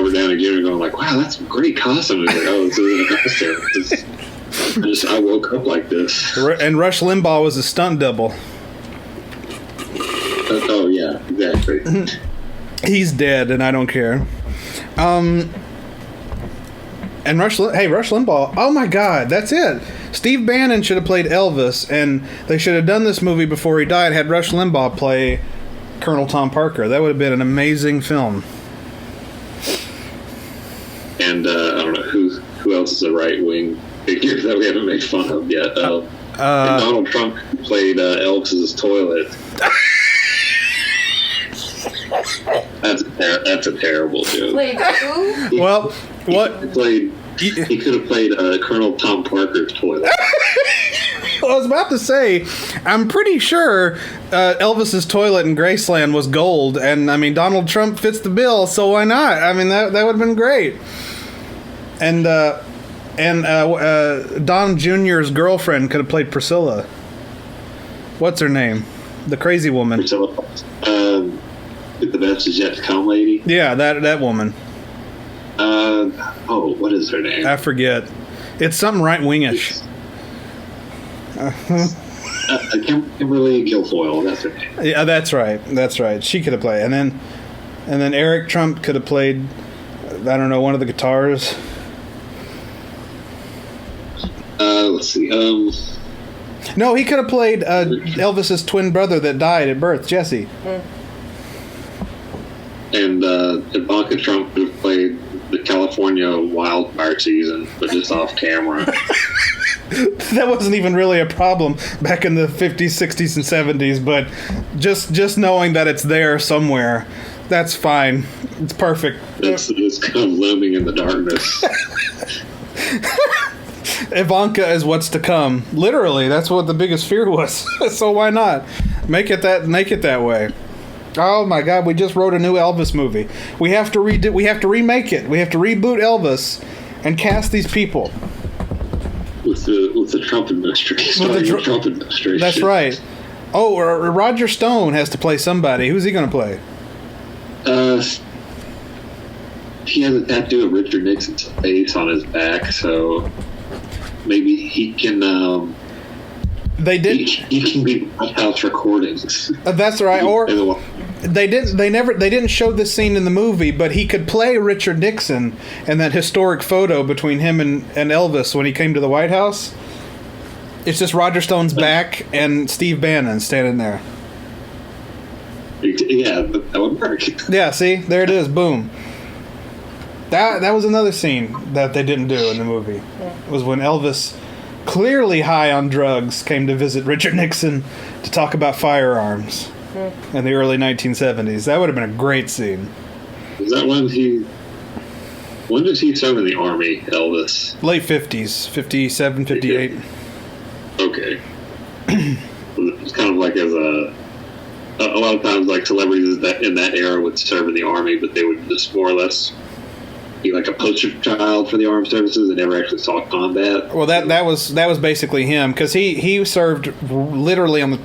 Robert Downey Jr. going like, "Wow, that's a great costume." He's like, "Oh, this isn't a costume. I woke up like this." And Rush Limbaugh was a stunt double. Oh yeah, exactly. He's dead, and I don't care. And Rush Limbaugh. Oh my God, that's it. Steve Bannon should have played Elvis, and they should have done this movie before he died. Had Rush Limbaugh play Colonel Tom Parker. That would have been an amazing film. And I don't know who else is a right wing figure that we haven't made fun of yet. And Donald Trump played Elvis's toilet. That's a terrible joke. Played who? Well, what? He could have played Colonel Tom Parker's toilet. Well, I was about to say, I'm pretty sure Elvis's toilet in Graceland was gold, and I mean Donald Trump fits the bill, so why not? I mean that would have been great. And Don Jr.'s girlfriend could have played Priscilla. What's her name? The crazy woman. Priscilla. The best is yet to come, lady. Yeah, that woman. What is her name? I forget. It's something right-wingish. Kimberly Guilfoyle. That's her name. Yeah, that's right. She could have played, and then Eric Trump could have played. I don't know, one of the guitars. Let's see. No, he could have played Elvis's twin brother that died at birth, Jesse. And Ivanka Trump could have played the California wildfire season, but just off camera. That wasn't even really a problem back in the 50s, 60s, and 70s, but just knowing that it's there somewhere, that's fine. It's perfect. It's kind of looming in the darkness. Ivanka is what's to come. Literally, that's what the biggest fear was. So why not make it that way? Oh my God, we just wrote a new Elvis movie. We have to remake it. We have to reboot Elvis and cast these people. With the Trump administration. Trump administration. That's right. Oh, Roger Stone has to play somebody. Who's he going to play? He has a tattoo of Richard Nixon's face on his back, so maybe he can. They did. He can be White House recordings. That's right. Or they didn't show this scene in the movie, but he could play Richard Nixon in that historic photo between him and Elvis when he came to the White House. It's just Roger Stone's back and Steve Bannon standing there. Yeah, that would work. Yeah, see, there it is. Boom. That was another scene that they didn't do in the movie. It was when Elvis, clearly high on drugs, came to visit Richard Nixon to talk about firearms in the early 1970s. That would have been a great scene. Was that when did he serve in the Army, Elvis? Late 50s, 57, 58. Okay. It's kind of like as a lot of times, like celebrities that in that era would serve in the Army, but they would just more or less be like a poster child for the armed services and never actually saw combat. Well, that was basically him, because he served literally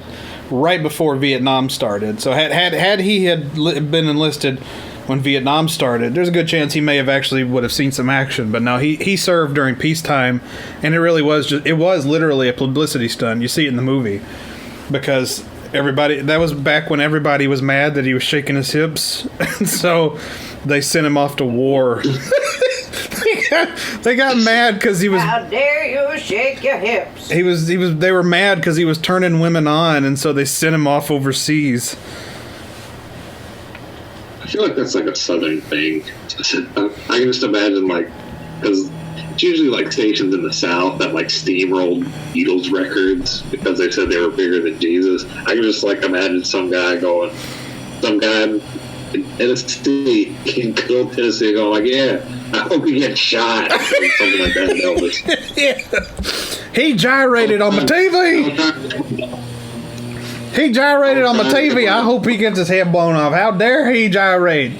right before Vietnam started. So had he been enlisted when Vietnam started, there's a good chance he may have actually would have seen some action. But no, he served during peacetime, and it was literally a publicity stunt. You see it in the movie, because that was back when everybody was mad that he was shaking his hips, and so they sent him off to war. They got mad because he was. How dare you shake your hips? They were mad because he was turning women on, and so they sent him off overseas. I feel like that's like a Southern thing. I can just imagine, like, because it's usually like stations in the South that like steamrolled Beatles records because they said they were bigger than Jesus. I can just like imagine some guy in Tennessee, in Cool, Tennessee, going like, "Yeah, I hope he gets shot," or something like that. Elvis. Yeah. He gyrated on my TV. He gyrated on my TV. I hope he gets his head blown off. How dare he gyrate?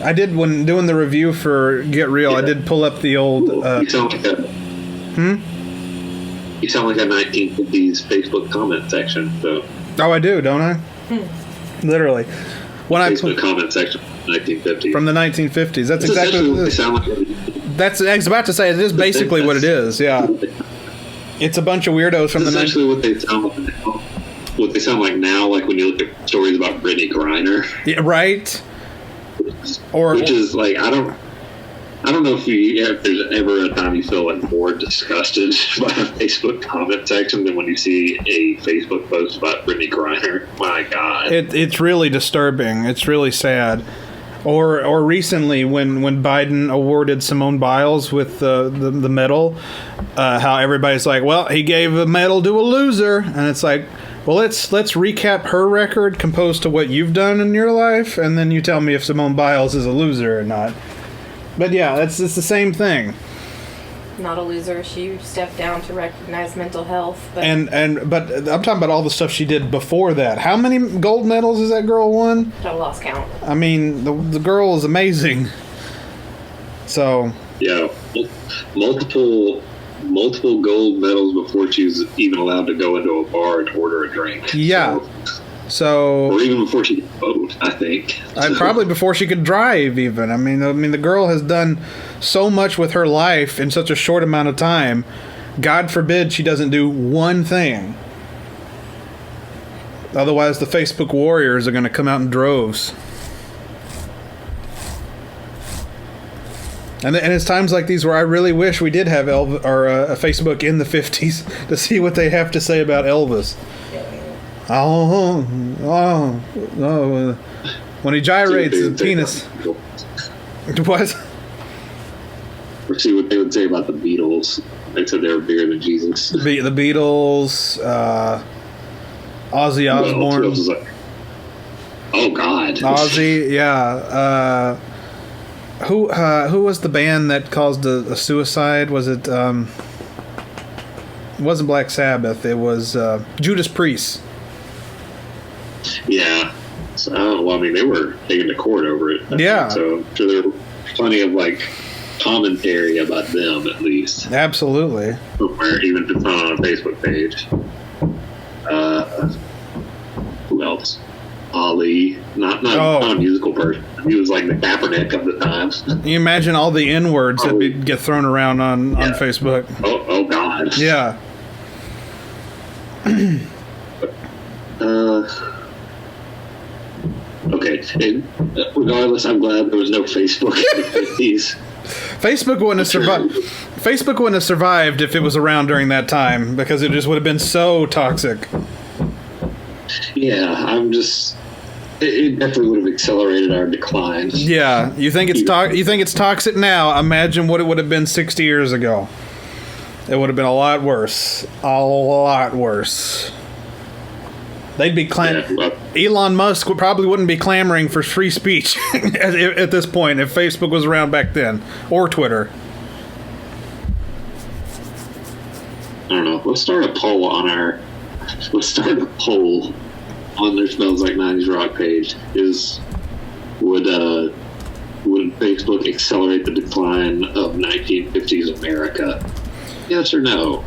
I did, when doing the review for Get Real, yeah. I did pull up the old... You sound like a... You sound like a 1950s Facebook comment section, so... Oh, I do, don't I? Literally. Facebook comment section. 1950s. From the 1950s. That's It's exactly essentially what what it they is. sound like. That's I was about to say. It is basically what it is. Yeah, it's a bunch of weirdos from It's the. essentially what they sound like now. What they sound like now, like when you look at stories about Brittany Griner. Yeah, right. Or Which is like I don't know if there's ever a time you feel like more disgusted by a Facebook comment section than when you see a Facebook post about Brittany Griner. My God, it's really disturbing. It's really sad. Or recently when Biden awarded Simone Biles with the medal, how everybody's like, well, he gave a medal to a loser, and it's like, well, let's recap her record composed to what you've done in your life, and then you tell me if Simone Biles is a loser or not. But yeah, it's the same thing. Not a loser. She stepped down to recognize mental health. But But I'm talking about all the stuff she did before that. How many gold medals has that girl won? I lost count. I mean, the girl is amazing. So yeah, multiple gold medals before she was even allowed to go into a bar and order a drink. yeah, so or even before she could vote, I think. probably before she could drive. Even I mean, the girl has done so much with her life in such a short amount of time. God forbid she doesn't do one thing. Otherwise, the Facebook warriors are going to come out in droves. And it's times like these where I really wish we did have a Facebook in the 50s to see what they have to say about Elvis. Oh, when he gyrates his penis. What? Or see what they would say about the Beatles. They said they were bigger than Jesus. The Beatles, Ozzy Osbourne. Who else was like, oh God. Ozzy, yeah. Who was the band that caused a suicide? Was it? It wasn't Black Sabbath. It was Judas Priest. Yeah. So, well, I mean, they were taken to court over it. Yeah. So I'm sure there were plenty of like commentary about them, at least. Absolutely. Somewhere, even if it's not on a Facebook page. Who else? Ali, not a musical person. He was like the Kaepernick of the times. Can you imagine all the N-words that get thrown around on Facebook? Oh God. Yeah. Okay. And, regardless, I'm glad there was no Facebook in the 50s. Facebook wouldn't have survived. Facebook wouldn't have survived if it was around during that time because it just would have been so toxic. Yeah, I'm just. It definitely would have accelerated our decline. Yeah, you think it's toxic now? Imagine what it would have been 60 years ago. It would have been a lot worse. A lot worse. They'd be Elon Musk probably wouldn't be clamoring for free speech at this point if Facebook was around back then, or Twitter. I don't know. Let's start a poll on their Smells Like 90's Rock page. Would Facebook accelerate the decline of 1950s America? Yes or no?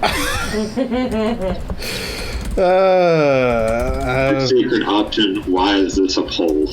Secret option. Why is this a poll?